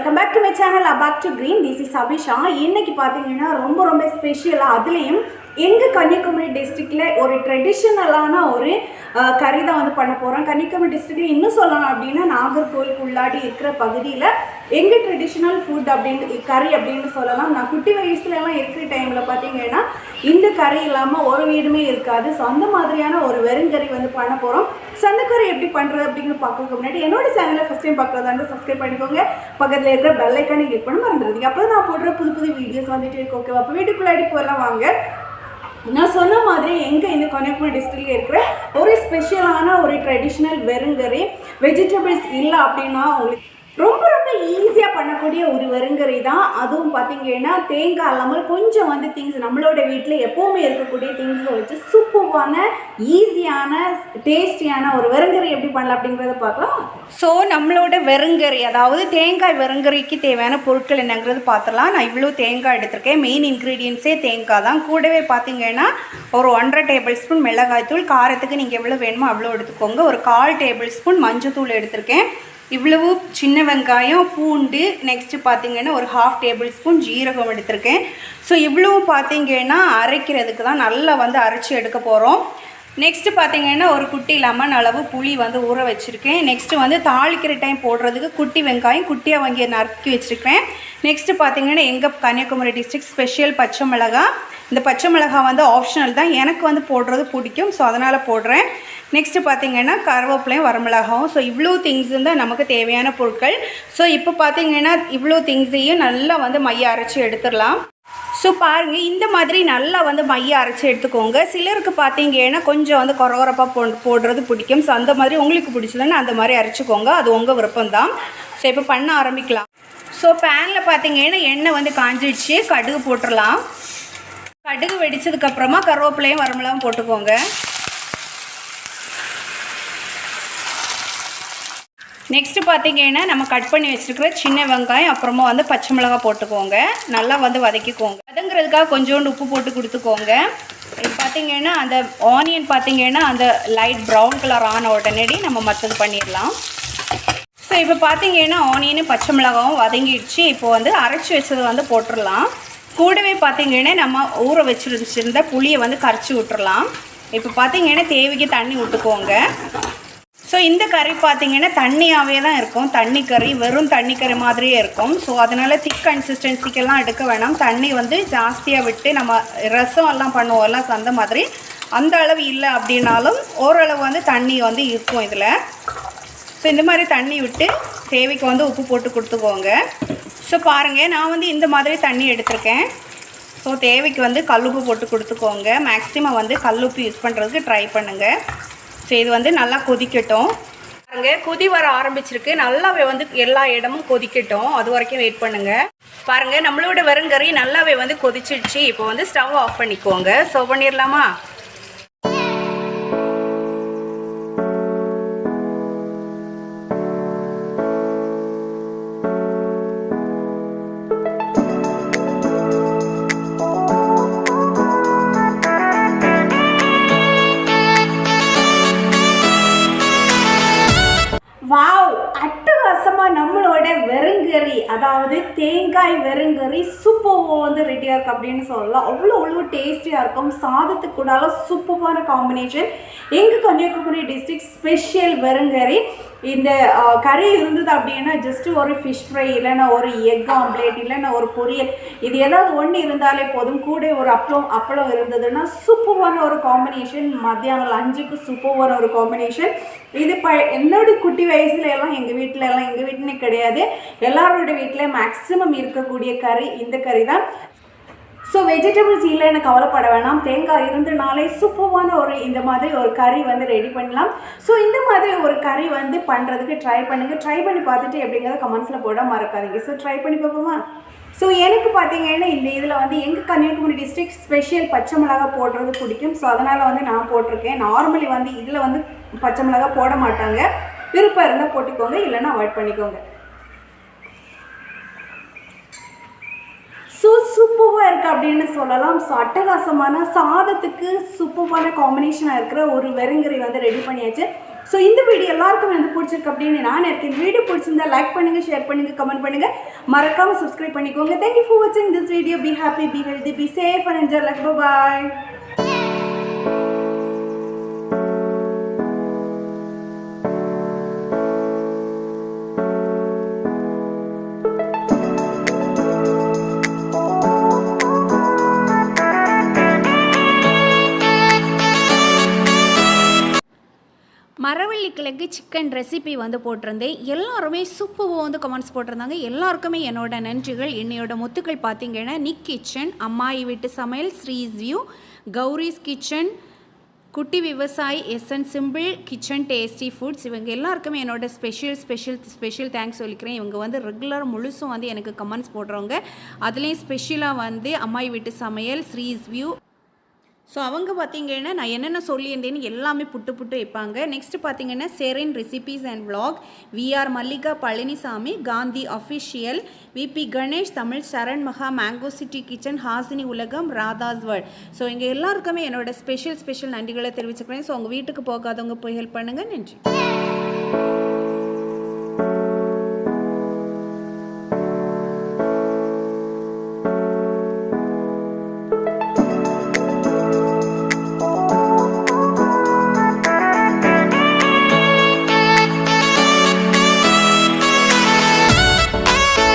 welcome back to my channel Abactive Green. This is Abisha. இன்னைக்கு பாத்தீங்கன்னா ரொம்ப ஸ்பெஷலா அதுலயும் எங்க கன்னியாகுமரி டிஸ்ட்ரிக்ட்ல ஒரு ட்ரெடிஷனலான ஒரு கறி தான் வந்து பண்ண போறோம். கன்னியாகுமரி டிஸ்ட்ரிக்ட்ல இன்னும் சொல்லணும் அப்படின்னா நாகர்கோயில் உள்ளாடி இருக்கிற பகுதியில எங்க ட்ரெடிஷனல் ஃபுட் அப்படின்னு கறி அப்படின்னு சொல்லலாம். நான் குட்டி வயசுல எல்லாம் இருக்கிற டைம்ல பாத்தீங்கன்னா இந்த கறி இல்லாம ஒரு வீடுமே இருக்காது. ஸோ அந்த மாதிரியான ஒரு வெறுங்கறி வந்து பண்ண போறோம். சந்தக்கறி எப்படி பண்றது அப்படிங்கிற பார்க்கறதுக்கு முன்னாடி என்னோட சேனலை ஃபர்ஸ்ட் டைம் பார்க்கறதா இருந்தா சப்ஸ்கிரைப் பண்ணிக்கோங்க. பக்கத்துல இருக்கிற பெல் ஐக்கானை கிளிக் பண்ண மறந்துடாதீங்க. அப்போ நான் போடுற புது வீடியோஸ் வந்துட்டு இருக்கு. ஓகே, அப்போ வீட்டுக்குள்ளாடி போகலாம் வாங்க. நான் சொன்ன மாதிரி எங்கே இந்த கன்னியாகுமரி டிஸ்ட்ரிக்டில் இருக்கிற ஒரு ஸ்பெஷலான ஒரு ட்ரெடிஷ்னல் வெறுங்கறி வெஜிடபிள்ஸ் இல்லை அப்படின்னா உங்களுக்கு ரொம்ப ஈஸியாக பண்ணக்கூடிய ஒரு வெறுங்கறி தான். அதுவும் பார்த்தீங்கன்னா தேங்காய் இல்லாமல் கொஞ்சம் வந்து திங்ஸ் நம்மளோட வீட்டில் எப்போவுமே இருக்கக்கூடிய திங்ஸை வச்சு சூப்பரான ஈஸியான டேஸ்டியான ஒரு வெறுங்கறி எப்படி பண்ணலாம் அப்படிங்கிறத பார்க்கலாம். ஸோ நம்மளோட வெறுங்கறி அதாவது தேங்காய் வெறுங்கறிக்கு தேவையான பொருட்கள் என்னங்கிறது பார்த்துலாம். நான் இவ்வளோ தேங்காய் எடுத்திருக்கேன். மெயின் இன்க்ரீடியன்ஸே தேங்காய் தான். கூடவே பார்த்தீங்கன்னா ஒரு 1.5 டேபிள் ஸ்பூன் மிளகாய்த்தூள், காரத்துக்கு நீங்கள் எவ்வளோ வேணுமோ அவ்வளோ எடுத்துக்கோங்க. ஒரு 1/4 டேபிள் ஸ்பூன் மஞ்சத்தூள் எடுத்திருக்கேன். இவ்வளவு சின்ன வெங்காயம், பூண்டு, நெக்ஸ்ட்டு பார்த்தீங்கன்னா ஒரு 1/2 டேபிள் ஸ்பூன் ஜீரகம் எடுத்திருக்கேன். ஸோ இவ்வளவு பார்த்தீங்கன்னா அரைக்கிறதுக்கு தான் நல்லா வந்து அரைச்சி எடுக்க போகிறோம். நெக்ஸ்ட்டு பார்த்தீங்கன்னா ஒரு குட்டி லெமன் அளவு புளி வந்து ஊற வச்சுருக்கேன். நெக்ஸ்ட்டு வந்து தாளிக்கிற டைம் போடுறதுக்கு குட்டி வெங்காயம் குட்டியாக வாங்கி நறுக்கி வச்சுருக்கேன். நெக்ஸ்ட்டு பார்த்தீங்கன்னா எங்கள் கன்னியாகுமரி டிஸ்ட்ரிக்ட் ஸ்பெஷல் பச்சை மிளகாய். இந்த பச்சை மிளகாய் வந்து ஆப்ஷனல் தான், எனக்கு வந்து போடுறது பிடிக்கும், ஸோ அதனால் போடுறேன். நெக்ஸ்ட்டு பார்த்தீங்கன்னா கருவேப்பிலையும் வரமிளகாவும். ஸோ இவ்வளோ திங்ஸ் தான் நமக்கு தேவையான பொருட்கள். ஸோ இப்போ பார்த்தீங்கன்னா இவ்வளோ திங்ஸையும் நல்லா வந்து மைய அரைச்சி எடுத்துடலாம். ஸோ பாருங்கள், இந்த மாதிரி நல்லா வந்து மைய அரைச்சி எடுத்துக்கோங்க. சிலருக்கு பார்த்தீங்கன்னா கொஞ்சம் வந்து கொரகொரப்பாக போடுறது பிடிக்கும். ஸோ அந்த மாதிரி உங்களுக்கு பிடிச்சதுன்னா அந்த மாதிரி அரைச்சிக்கோங்க, அது உங்கள் விருப்பம்தான். ஸோ இப்போ பண்ண ஆரம்பிக்கலாம். ஸோ பேனில் பார்த்தீங்கன்னா எண்ணெய் வந்து காஞ்சிடுச்சு. கடுகு போட்டுடலாம். கடுகு வெடித்ததுக்கப்புறமா கருவேப்பிலையும் வரமிளகாவும் போட்டுக்கோங்க. நெக்ஸ்ட்டு பார்த்தீங்கன்னா நம்ம கட் பண்ணி வச்சுருக்கிற சின்ன வெங்காயம் அப்புறமா வந்து பச்சை மிளகாய் போட்டுக்கோங்க. நல்லா வந்து வதக்கிக்கோங்க. வதங்குறதுக்காக கொஞ்சோண்டு உப்பு போட்டு கொடுத்துக்கோங்க. இப்போ பார்த்தீங்கன்னா அந்த ஆனியன் பார்த்தீங்கன்னா அந்த லைட் ப்ரௌன் கலர் ஆன உடனடி நம்ம மற்றது பண்ணிடலாம். ஸோ இப்போ பார்த்தீங்கன்னா ஆனியனும் பச்சை மிளகாவும் வதங்கிடுச்சு. இப்போ வந்து அரைச்சி வச்சது வந்து போட்டுடலாம். கூடவே பார்த்தீங்கன்னா நம்ம ஊற வச்சுருந்த புளியை வந்து கரைச்சி விட்டுறலாம். இப்போ பார்த்தீங்கன்னா தேவைக்கு தண்ணி விட்டுக்கோங்க. ஸோ இந்த கறி பார்த்தீங்கன்னா தண்ணியாகவே தான் இருக்கும். தண்ணி கறி, வெறும் தண்ணி கறி மாதிரியே இருக்கும். ஸோ அதனால் திக் கன்சிஸ்டன்சிக்கெல்லாம் எடுக்க வேணாம். தண்ணி வந்து ஜாஸ்தியாக விட்டு நம்ம ரசம் எல்லாம் பண்ணுவோம்லாம், அந்த மாதிரி அந்த அளவு இல்லை அப்படின்னாலும் ஓரளவு வந்து தண்ணி வந்து இருக்கும் இதில். ஸோ இந்த மாதிரி தண்ணி விட்டு தேவைக்கு வந்து உப்பு போட்டு கொடுத்துக்கோங்க. ஸோ பாருங்கள், நான் வந்து இந்த மாதிரி தண்ணி எடுத்திருக்கேன். ஸோ தேவைக்கு வந்து கல்லுப்பு போட்டு கொடுத்துக்கோங்க. மேக்ஸிமம் வந்து கல்லுப்பு யூஸ் பண்ணுறதுக்கு ட்ரை பண்ணுங்கள். ஸோ இது வந்து நல்லா கொதிக்கட்டும். பாருங்க, கொதி வர ஆரம்பிச்சிருக்கு. நல்லாவே வந்து எல்லா இடமும் கொதிக்கட்டும், அது வரைக்கும் வெயிட் பண்ணுங்கள். பாருங்கள், நம்மளோட வெறுங்கறி நல்லாவே வந்து கொதிச்சிடுச்சு. இப்போ வந்து ஸ்டவ் ஆஃப் பண்ணிக்கோங்க. சர்வ் பண்ணிடலாமா? வாவ், அட்டகாசமாக நம்மளோட வெறுங்கறி அதாவது தேங்காய் வெறுங்கறி சூப்பராக வந்து ரெடியாக இருக்குது அப்படின்னு சொல்லலாம். அவ்வளோ டேஸ்டியாக இருக்கும். சாதத்துக்கு கூடால சூப்பரான காம்பினேஷன். எங்கள் கன்னியாகுமரி டிஸ்ட்ரிக்ட் ஸ்பெஷல் வெறுங்கறி. இந்த கறி இருந்தது அப்படின்னா ஜஸ்ட்டு ஒரு ஃபிஷ் ஃப்ரை, இல்லைன்னா ஒரு எக் ஆம்லேட், இல்லைன்னா ஒரு பொரியல், இது ஏதாவது ஒன்று இருந்தாலே போதும். கூட ஒரு அப்பளம் இருந்ததுன்னா சூப்பரான ஒரு காம்பினேஷன். மத்தியானம் லஞ்சுக்கு சூப்பரான ஒரு காம்பினேஷன். இது என்னோட குட்டி வயசுல எல்லாம் எங்கள் வீட்டுன்னு கிடையாது, எல்லாரோட வீட்டில் மேக்ஸிமம் இருக்கக்கூடிய கறி இந்த கறி தான். ஸோ வெஜிடபிள்ஸ் இல்லைன்னு கவலைப்பட வேணாம். தேங்காய் இருந்தனாலே சூப்பரான ஒரு இந்த மாதிரி ஒரு கறி வந்து ரெடி பண்ணலாம். ஸோ இந்த மாதிரி ஒரு கறி வந்து பண்ணுறதுக்கு ட்ரை பண்ணுங்கள். ட்ரை பண்ணி பார்த்துட்டு எப்படிங்கிறத கமெண்ட்ஸில் போட மறக்காதீங்க. ஸோ ட்ரை பண்ணி பார்ப்போமா? ஸோ எனக்கு பார்த்தீங்கன்னா இந்த இதில் வந்து எங்கள் கன்னியாகுமரி டிஸ்ட்ரிக்ட் ஸ்பெஷல் பச்சை மிளகாய் போடுறது பிடிக்கும். ஸோ அதனால் வந்து நான் போட்டிருக்கேன். நார்மலி வந்து இதில் வந்து பச்சை மிளகாய் போட மாட்டாங்க. விருப்பம் இருந்தால் போட்டுக்கோங்க, இல்லைன்னா அவாய்ட் பண்ணிக்கோங்க. ஸோ சூப்பராக இருக்குது அப்படின்னு சொல்லலாம். ஸோ அட்டகாசமான சாதத்துக்கு சூப்பரான காம்பினேஷனாக இருக்கிற ஒரு வெறுங்கறி வந்து ரெடி பண்ணியாச்சு. ஸோ இந்த வீடியோ எல்லாருக்கும் வந்து பிடிச்சிருக்கு அப்படின்னு நான் இருக்கேன். வீடியோ பிடிச்சிருந்தா லைக் பண்ணுங்கள், ஷேர் பண்ணுங்கள், கமெண்ட் பண்ணுங்கள், மறக்காமல் சப்ஸ்கிரைப் பண்ணிக்கோங்க. தேங்க்யூ ஃபார் வாட்சிங் this video. Be happy, be healthy, be safe and enjoy life. Bye. மரவள்ளிக்கிழங்கு சிக்கன் ரெசிபி வந்து போட்டிருந்தேன். எல்லாருமே சூப்பராக வந்து கமெண்ட்ஸ் போட்டிருந்தாங்க. எல்லாருக்குமே என்னோட நன்றிகள். என்னையோட முத்துக்கள் பார்த்தீங்கன்னா நிக் கிச்சன், அம்மாயி வீட்டு சமையல், ஸ்ரீஸ் வியூ, கௌரிஸ் கிச்சன், குட்டி விவசாயி, SN simple kitchen, tasty foods, இவங்க எல்லாருக்குமே என்னோட ஸ்பெஷல் தேங்க்ஸ் சொல்லிக்கிறேன். இவங்க வந்து ரெகுலர் முழுசும் வந்து எனக்கு கமெண்ட்ஸ் போடுறவங்க. அதுலேயும் ஸ்பெஷலாக வந்து அம்மாயி வீட்டு சமையல், ஸ்ரீஸ் வியூ. ஸோ அவங்க பார்த்தீங்கன்னா நான் என்னென்ன சொல்லியிருந்தேன்னு எல்லாமே புட்டு வைப்பாங்க. நெக்ஸ்ட்டு பார்த்தீங்கன்னா Cherin recipes and vlog, VR Mallika Palanisamy, Gandhi official, VP Ganesh, Tamil Saran Maha, mango city kitchen, Hasini உலகம், ராதாஸ் வேர்ல்ட். ஸோ இங்கே எல்லாருக்குமே என்னோட ஸ்பெஷல் நன்றிகளை தெரிவிச்சுக்கிறேன். ஸோ உங்கள் வீட்டுக்கு போகாதவங்க போய் ஹெல்ப் பண்ணுங்கள். நன்றி.